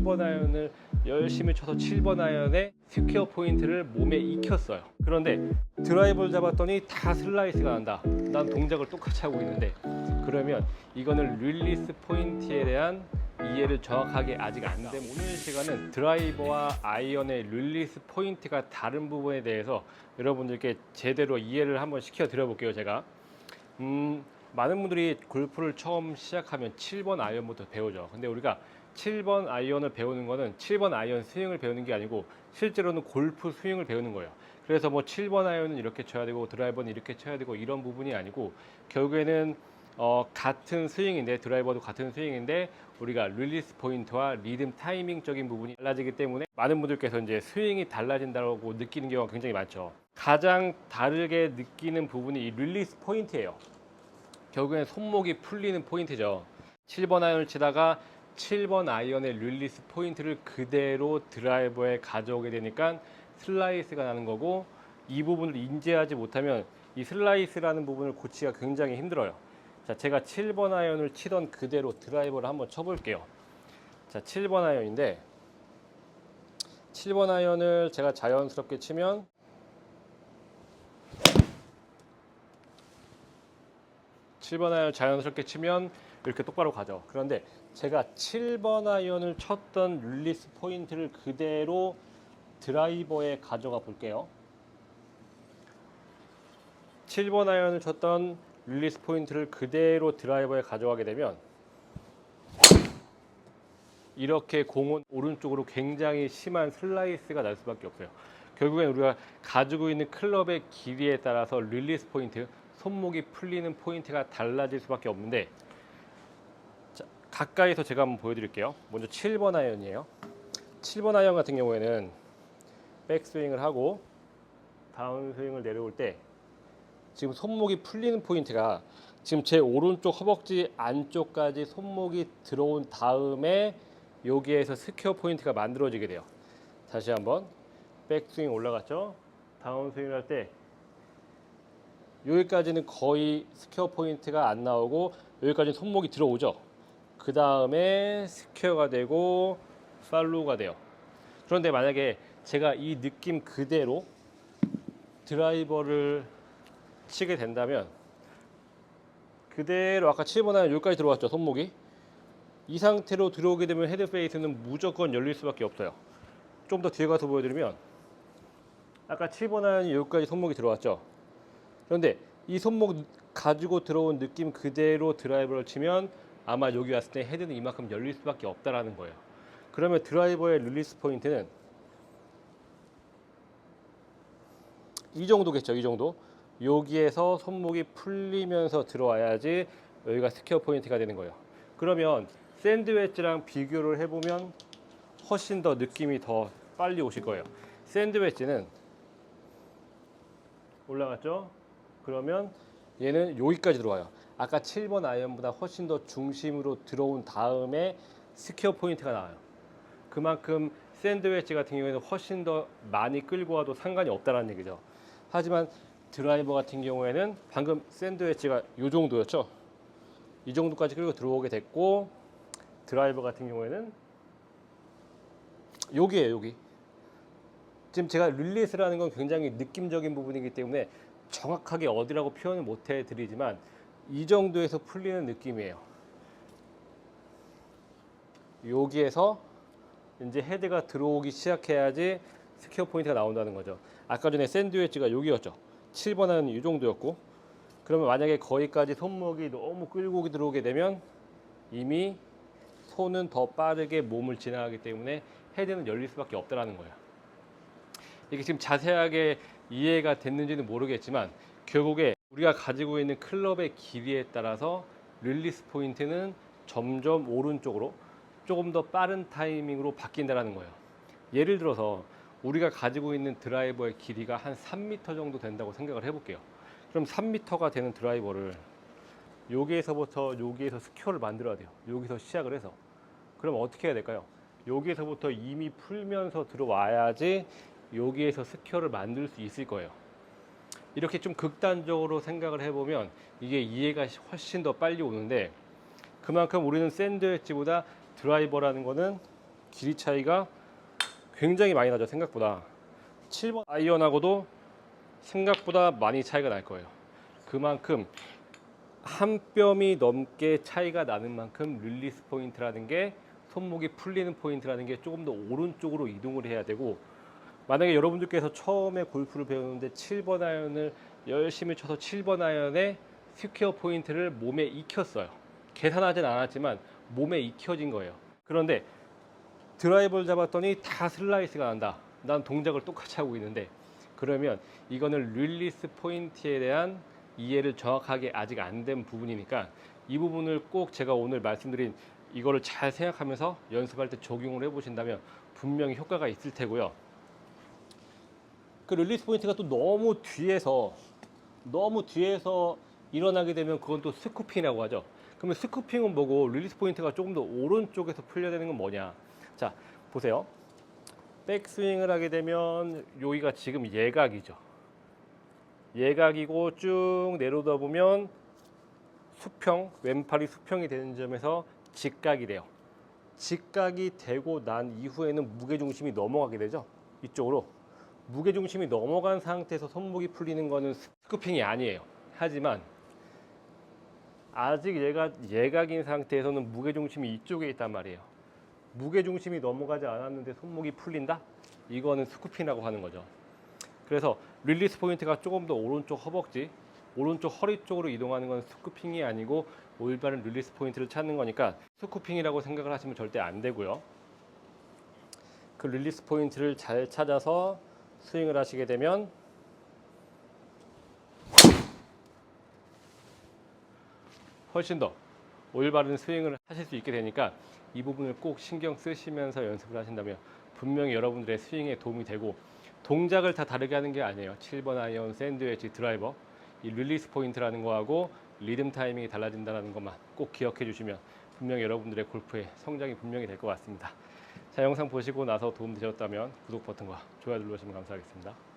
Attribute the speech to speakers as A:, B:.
A: 7번 아이언을 열심히 쳐서 7번 아이언에 스퀘어 포인트를 몸에 익혔어요. 그런데 드라이버를 잡았더니 다 슬라이스가 난다. 난 동작을 똑같이 하고 있는데, 그러면 이거는 릴리스 포인트에 대한 이해를 정확하게 아직 안 돼. 오늘 시간은 드라이버와 아이언의 릴리스 포인트가 다른 부분에 대해서 여러분들께 제대로 이해를 한번 시켜 드려 볼게요. 제가 많은 분들이 골프를 처음 시작하면 7번 아이언부터 배우죠. 근데 우리가 7번 아이언을 배우는 거는 7번 아이언 스윙을 배우는 게 아니고 실제로는 골프 스윙을 배우는 거예요. 그래서 뭐 7번 아이언은 이렇게 쳐야 되고 드라이버는 이렇게 쳐야 되고 이런 부분이 아니고, 결국에는 같은 스윙인데, 드라이버도 같은 스윙인데 우리가 릴리스 포인트와 리듬 타이밍적인 부분이 달라지기 때문에 많은 분들께서 이제 스윙이 달라진다고 느끼는 경우가 굉장히 많죠. 가장 다르게 느끼는 부분이 이 릴리스 포인트예요. 결국엔 손목이 풀리는 포인트죠. 7번 아이언을 치다가 7번 아이언의 릴리스 포인트를 그대로 드라이버에 가져오게 되니까 슬라이스가 나는 거고, 이 부분을 인지하지 못하면 이 슬라이스라는 부분을 고치기가 굉장히 힘들어요. 자, 제가 7번 아이언을 치던 그대로 드라이버를 한번 쳐볼게요. 자, 7번 아이언인데 7번 아이언을 제가 자연스럽게 치면 이렇게 똑바로 가죠. 그런데 제가 7번 아이언을 쳤던 릴리스 포인트를 그대로 드라이버에 가져가 볼게요. 7번 아이언을 쳤던 릴리스 포인트를 그대로 드라이버에 가져가게 되면 이렇게 공은 오른쪽으로 굉장히 심한 슬라이스가 날 수밖에 없어요. 결국엔 우리가 가지고 있는 클럽의 길이에 따라서 릴리스 포인트, 손목이 풀리는 포인트가 달라질 수밖에 없는데, 자, 가까이서 제가 한번 보여드릴게요. 먼저 7번 아이언이에요. 7번 아이언 같은 경우에는 백스윙을 하고 다운스윙을 내려올 때 지금 손목이 풀리는 포인트가 지금 제 오른쪽 허벅지 안쪽까지 손목이 들어온 다음에 여기에서 스퀘어 포인트가 만들어지게 돼요. 다시 한번 백스윙 올라갔죠. 다운스윙을 할 때 여기까지는 거의 스퀘어 포인트가 안 나오고 여기까지는 손목이 들어오죠. 그 다음에 스퀘어가 되고 팔로우가 돼요. 그런데 만약에 제가 이 느낌 그대로 드라이버를 치게 된다면 그대로 아까 7번 아이언 여기까지 들어왔죠. 손목이 이 상태로 들어오게 되면 헤드 페이스는 무조건 열릴 수밖에 없어요. 좀 더 뒤에 가서 보여드리면 아까 7번 아이언이 여기까지 손목이 들어왔죠. 그런데 이 손목 가지고 들어온 느낌 그대로 드라이버를 치면 아마 여기 왔을 때 헤드는 이만큼 열릴 수밖에 없다라는 거예요. 그러면 드라이버의 릴리스 포인트는 이 정도겠죠. 이 정도. 여기에서 손목이 풀리면서 들어와야지 여기가 스퀘어 포인트가 되는 거예요. 그러면 샌드 웨지랑 비교를 해보면 훨씬 더 느낌이 더 빨리 오실 거예요. 샌드 웨지는 올라갔죠? 그러면 얘는 여기까지 들어와요. 아까 7번 아이언보다 훨씬 더 중심으로 들어온 다음에 스퀘어 포인트가 나와요. 그만큼 샌드 웨지 같은 경우에는 훨씬 더 많이 끌고 와도 상관이 없다는 얘기죠. 하지만 드라이버 같은 경우에는 방금 샌드 웨지가 이 정도였죠. 이 정도까지 끌고 들어오게 됐고, 드라이버 같은 경우에는 여기에요. 여기. 지금 제가 릴리스라는 건 굉장히 느낌적인 부분이기 때문에 정확하게 어디라고 표현을 못 해드리지만 이 정도에서 풀리는 느낌이에요. 여기에서 이제 헤드가 들어오기 시작해야지 스퀘어 포인트가 나온다는 거죠. 아까 전에 샌드 웨지가 여기였죠. 7번은 이 정도였고, 그러면 만약에 거기까지 손목이 너무 끌고 들어오게 되면 이미 손은 더 빠르게 몸을 지나가기 때문에 헤드는 열릴 수밖에 없다는 거예요. 이게 지금 자세하게 이해가 됐는지는 모르겠지만 결국에 우리가 가지고 있는 클럽의 길이에 따라서 릴리스 포인트는 점점 오른쪽으로 조금 더 빠른 타이밍으로 바뀐다는 거예요. 예를 들어서 우리가 가지고 있는 드라이버의 길이가 한 3m 정도 된다고 생각을 해볼게요. 그럼 3m가 되는 드라이버를 여기에서부터 여기에서 스퀘어를 만들어야 돼요. 여기서 시작을 해서. 그럼 어떻게 해야 될까요? 여기에서부터 이미 풀면서 들어와야지 여기에서 스퀘어를 만들 수 있을 거예요. 이렇게 좀 극단적으로 생각을 해보면 이게 이해가 훨씬 더 빨리 오는데, 그만큼 우리는 샌드 웨지보다 드라이버라는 거는 길이 차이가 굉장히 많이 나죠. 생각보다 7번 아이언하고도 생각보다 많이 차이가 날 거예요. 그만큼 한 뼘이 넘게 차이가 나는 만큼 릴리스 포인트라는 게, 손목이 풀리는 포인트라는 게 조금 더 오른쪽으로 이동을 해야 되고, 만약에 여러분들께서 처음에 골프를 배우는데 7번 아이언을 열심히 쳐서 7번 아이언에 스퀘어 포인트를 몸에 익혔어요. 계산하진 않았지만 몸에 익혀진 거예요. 그런데 드라이버를 잡았더니 다 슬라이스가 난다. 난 동작을 똑같이 하고 있는데, 그러면 이거는 릴리스 포인트에 대한 이해를 정확하게 아직 안 된 부분이니까, 이 부분을 꼭 제가 오늘 말씀드린 이거를 잘 생각하면서 연습할 때 적용을 해보신다면 분명히 효과가 있을 테고요. 그 릴리스 포인트가 또 너무 뒤에서 일어나게 되면 그건 또 스쿠핑이라고 하죠. 그러면 스쿠핑은 뭐고 릴리스 포인트가 조금 더 오른쪽에서 풀려야 되는 건 뭐냐. 자, 보세요. 백스윙을 하게 되면 여기가 지금 예각이죠. 예각이고 쭉 내려오다 보면 수평, 왼팔이 수평이 되는 점에서 직각이 돼요. 직각이 되고 난 이후에는 무게중심이 넘어가게 되죠. 이쪽으로. 무게중심이 넘어간 상태에서 손목이 풀리는 거는 스쿠핑이 아니에요. 하지만 아직 얘가 예각인 상태에서는 무게중심이 이쪽에 있단 말이에요. 무게중심이 넘어가지 않았는데 손목이 풀린다? 이거는 스쿠핑이라고 하는 거죠. 그래서 릴리스 포인트가 조금 더 오른쪽 허벅지, 오른쪽 허리 쪽으로 이동하는 건 스쿠핑이 아니고 올바른 릴리스 포인트를 찾는 거니까 스쿠핑이라고 생각을 하시면 절대 안 되고요. 그 릴리스 포인트를 잘 찾아서 스윙을 하시게 되면 훨씬 더 올바른 스윙을 하실 수 있게 되니까, 이 부분을 꼭 신경 쓰시면서 연습을 하신다면 분명히 여러분들의 스윙에 도움이 되고, 동작을 다 다르게 하는 게 아니에요. 7번 아이언, 샌드웨지, 드라이버, 이 릴리스 포인트라는 거하고 리듬 타이밍이 달라진다는 것만 꼭 기억해 주시면 분명히 여러분들의 골프의 성장이 분명히 될 것 같습니다. 자, 영상 보시고 나서 도움 되셨다면 구독 버튼과 좋아요 눌러주시면 감사하겠습니다.